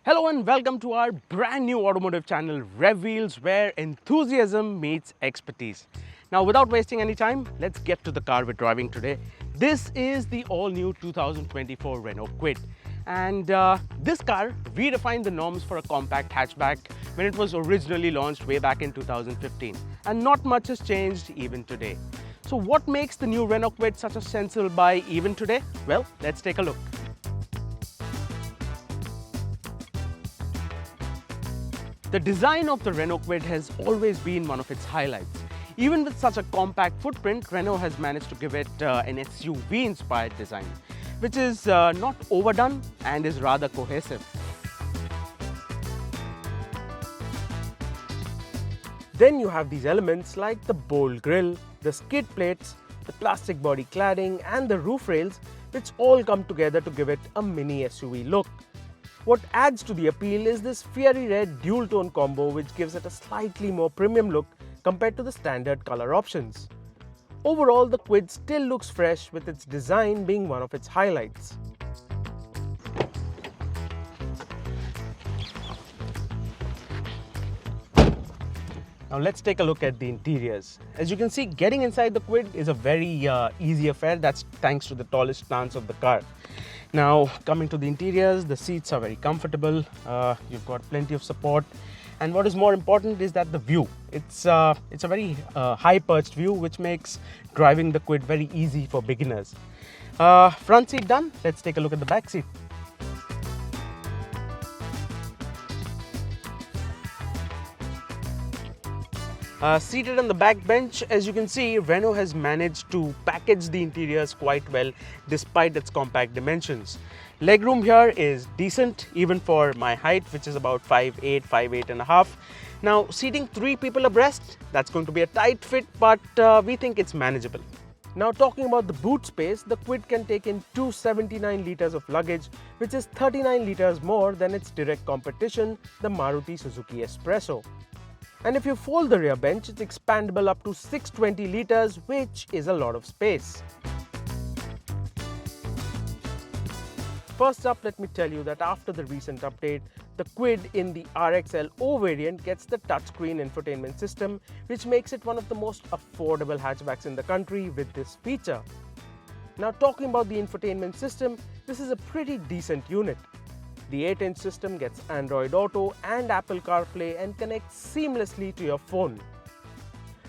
Hello and welcome to our brand new automotive channel RevWheels, where enthusiasm meets expertise. Now without wasting any time, let's get to the car we're driving today. This is the all-new 2024 Renault Kwid, and this car redefined the norms for a compact hatchback when it was originally launched way back in 2015, and not much has changed even today. So what makes the new Renault Kwid such a sensible buy even today? Well, let's take a look. The design of the Renault Kwid has always been one of its highlights. Even with such a compact footprint, Renault has managed to give it an SUV-inspired design, which is not overdone and is rather cohesive. Then you have these elements like the bold grille, the skid plates, the plastic body cladding and the roof rails, which all come together to give it a mini SUV look. What adds to the appeal is this fiery red dual-tone combo, which gives it a slightly more premium look compared to the standard color options. Overall, the Kwid still looks fresh, with its design being one of its highlights. Now let's take a look at the interiors. As you can see, getting inside the Kwid is a very easy affair. That's thanks to the tallest stance of the car. Now coming to the interiors, the seats are very comfortable. You've got plenty of support, and what is more important is that the view. It's a very high perched view, which makes driving the Kwid very easy for beginners. Front seat done. Let's take a look at the back seat. Seated on the back bench, as you can see, Renault has managed to package the interiors quite well despite its compact dimensions. Legroom here is decent even for my height, which is about 5'8", 5'8.5". Now seating 3 people abreast, that's going to be a tight fit, but we think it's manageable. Now talking about the boot space, the Kwid can take in 279 litres of luggage, which is 39 litres more than its direct competition, the Maruti Suzuki Espresso. And if you fold the rear bench, it's expandable up to 620 litres, which is a lot of space. First up, let me tell you that after the recent update, the Kwid in the RXL O variant gets the touchscreen infotainment system, which makes it one of the most affordable hatchbacks in the country with this feature. Now talking about the infotainment system, this is a pretty decent unit. The 8-inch system gets Android Auto and Apple CarPlay and connects seamlessly to your phone.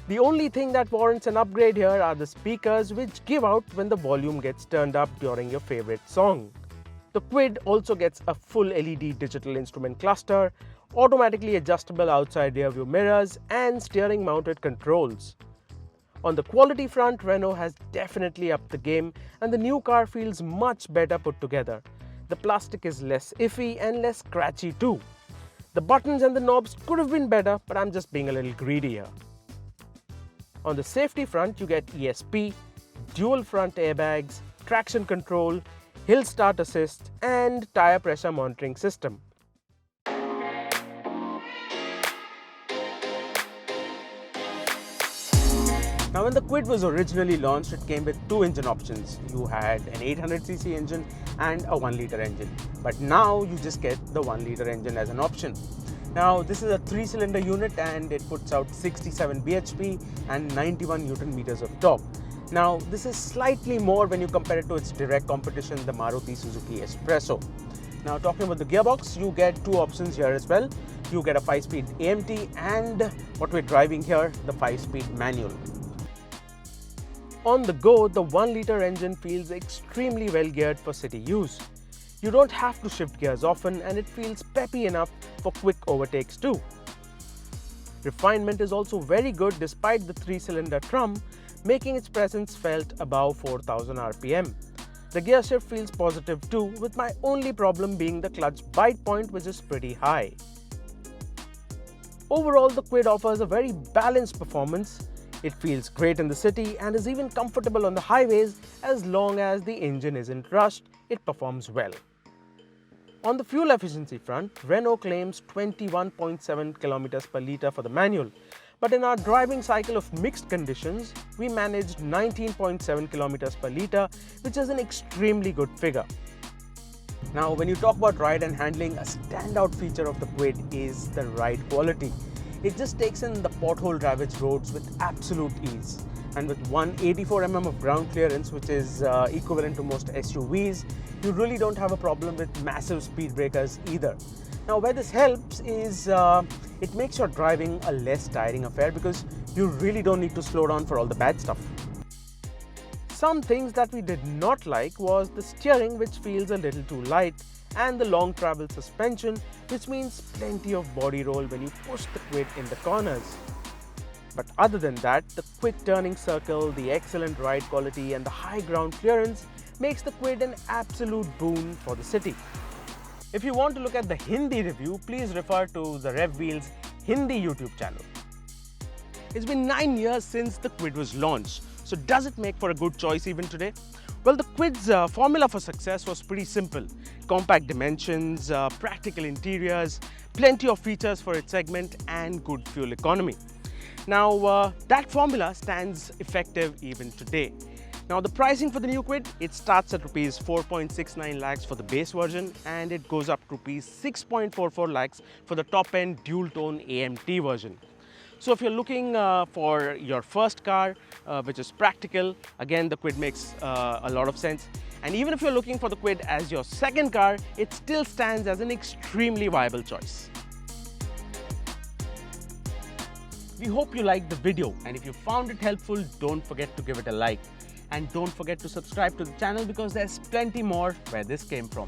The only thing that warrants an upgrade here are the speakers, which give out when the volume gets turned up during your favorite song. The Kwid also gets a full LED digital instrument cluster, automatically adjustable outside rear view mirrors and steering mounted controls. On the quality front, Renault has definitely upped the game, and the new car feels much better put together. The plastic is less iffy and less scratchy too. The buttons and the knobs could have been better, but I'm just being a little greedy here. On the safety front, you get ESP, dual front airbags, traction control, hill start assist and tire pressure monitoring system. Now when the Kwid was originally launched, it came with 2 engine options. You had an 800cc engine and a 1-litre engine. But now you just get the 1-litre engine as an option. Now this is a 3-cylinder unit and it puts out 67 bhp and 91 Newton meters of torque. Now this is slightly more when you compare it to its direct competition, the Maruti Suzuki Espresso. Now talking about the gearbox, you get 2 options here as well. You get a 5-speed AMT and what we're driving here, the 5-speed manual. On the go, the 1-litre engine feels extremely well geared for city use. You don't have to shift gears often, and it feels peppy enough for quick overtakes too. Refinement is also very good despite the 3-cylinder trum, making its presence felt above 4000 RPM. The gear shift feels positive too, with my only problem being the clutch bite point, which is pretty high. Overall, the Kwid offers a very balanced performance. It feels great in the city and is even comfortable on the highways. As long as the engine isn't rushed, it performs well. On the fuel efficiency front, Renault claims 21.7 km per litre for the manual, but in our driving cycle of mixed conditions, we managed 19.7 km per litre, which is an extremely good figure. Now, when you talk about ride and handling, a standout feature of the Kwid is the ride quality. It just takes in the pothole ravaged roads with absolute ease. And with 184 mm of ground clearance, which is equivalent to most SUVs, you really don't have a problem with massive speed breakers either. Now, where this helps is it makes your driving a less tiring affair because you really don't need to slow down for all the bad stuff. Some things that we did not like was the steering, which feels a little too light, and the long travel suspension, which means plenty of body roll when you push the Kwid in the corners. But other than that, the quick turning circle, the excellent ride quality and the high ground clearance makes the Kwid an absolute boon for the city. If you want to look at the Hindi review, please refer to the RevWheels Hindi YouTube channel. It's been 9 years since the Kwid was launched. So does it make for a good choice even today? Well, the Kwid's formula for success was pretty simple. Compact dimensions, practical interiors, plenty of features for its segment and good fuel economy. Now, that formula stands effective even today. Now, the pricing for the new Kwid, it starts at Rs 4.69 lakhs for the base version and it goes up to Rs 6.44 lakhs for the top-end dual-tone AMT version. So if you're looking for your first car, which is practical, again the Kwid makes a lot of sense. And even if you're looking for the Kwid as your second car, it still stands as an extremely viable choice. We hope you liked the video, and if you found it helpful, don't forget to give it a like. And don't forget to subscribe to the channel because there's plenty more where this came from.